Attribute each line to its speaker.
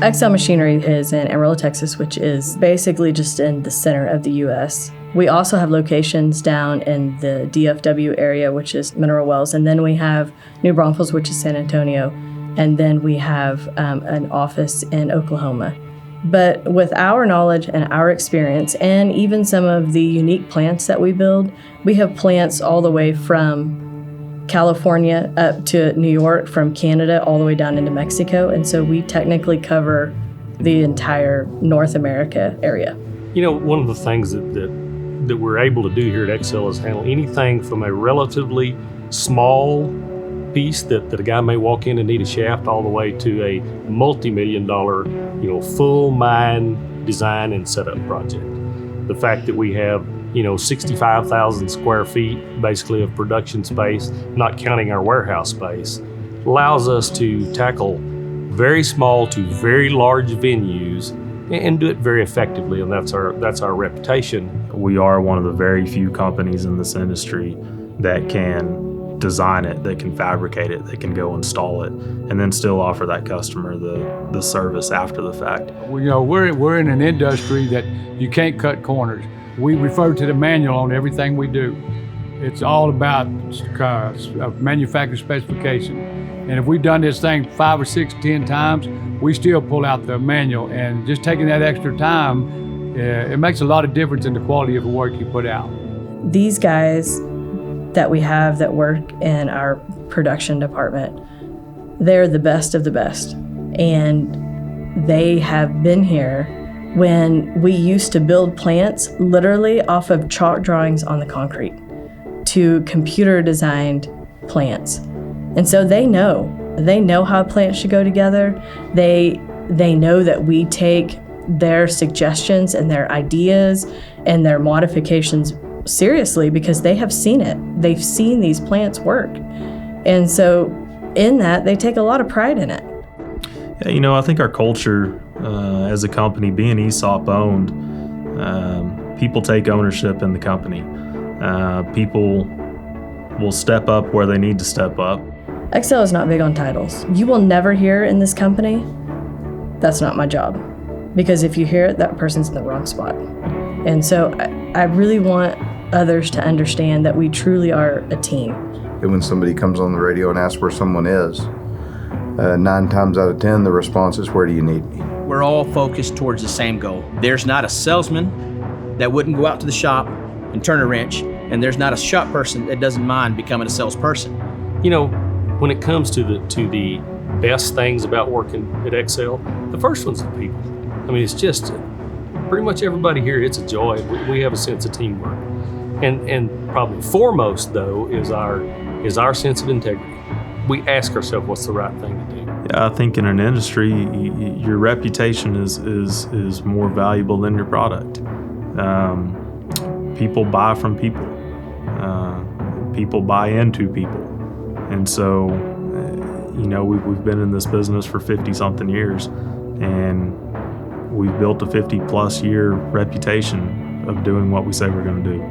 Speaker 1: Excel Machinery is in Amarillo, Texas, which is basically just in the center of the U.S. We also have locations down in the DFW area, which is Mineral Wells, and then we have New Braunfels, which is San Antonio, and then we have an office in Oklahoma. But with our knowledge and our experience, and even some of the unique plants that we build, we have plants all the way from California up to New York, from Canada all the way down into Mexico. And so we technically cover the entire North America area.
Speaker 2: You know, one of the things that we're able to do here at Excel is handle anything from a relatively small piece that a guy may walk in and need a shaft, all the way to a multi-million-dollar, full mine design and setup project. The fact that we have 65,000 square feet basically of production space, not counting our warehouse space, allows us to tackle very small to very large venues and do it very effectively, and that's our reputation.
Speaker 3: We are one of the very few companies in this industry that can design it, that can fabricate it, that can go install it, and then still offer that customer the service after the fact.
Speaker 4: We're in an industry that you can't cut corners. We refer to the manual on everything we do. It's all about manufacturer specification. And if we've done this thing 5 or 6, 10 times, we still pull out the manual. And just taking that extra time, it makes a lot of difference in the quality of the work you put out.
Speaker 1: These guys that we have that work in our production department, they're the best of the best. And they have been here when we used to build plants literally off of chalk drawings on the concrete to computer designed plants. And so they know how plants should go together. They know that we take their suggestions and their ideas and their modifications seriously because they have seen it. They've seen these plants work. And so in that, they take a lot of pride in it.
Speaker 3: Yeah, I think our culture as a company, being ESOP owned, people take ownership in the company. People will step up where they need to step up.
Speaker 1: Excel is not big on titles. You will never hear in this company, that's not my job. Because if you hear it, that person's in the wrong spot. And so I really want others to understand that we truly are a team.
Speaker 5: And when somebody comes on the radio and asks where someone is, 9 times out of 10, the response is, "Where do you need me?"
Speaker 6: We're all focused towards the same goal. There's not a salesman that wouldn't go out to the shop and turn a wrench, and there's not a shop person that doesn't mind becoming a salesperson.
Speaker 2: When it comes to the best things about working at Excel, the first one's the people. I mean, it's just pretty much everybody here, it's a joy. We have a sense of teamwork. And probably foremost, though, is our sense of integrity. We ask ourselves what's the right thing to do.
Speaker 3: Yeah, I think in an industry, your reputation is more valuable than your product. People buy from people. People buy into people. And so, we've been in this business for 50-something years, and we've built a 50-plus year reputation of doing what we say we're going to do.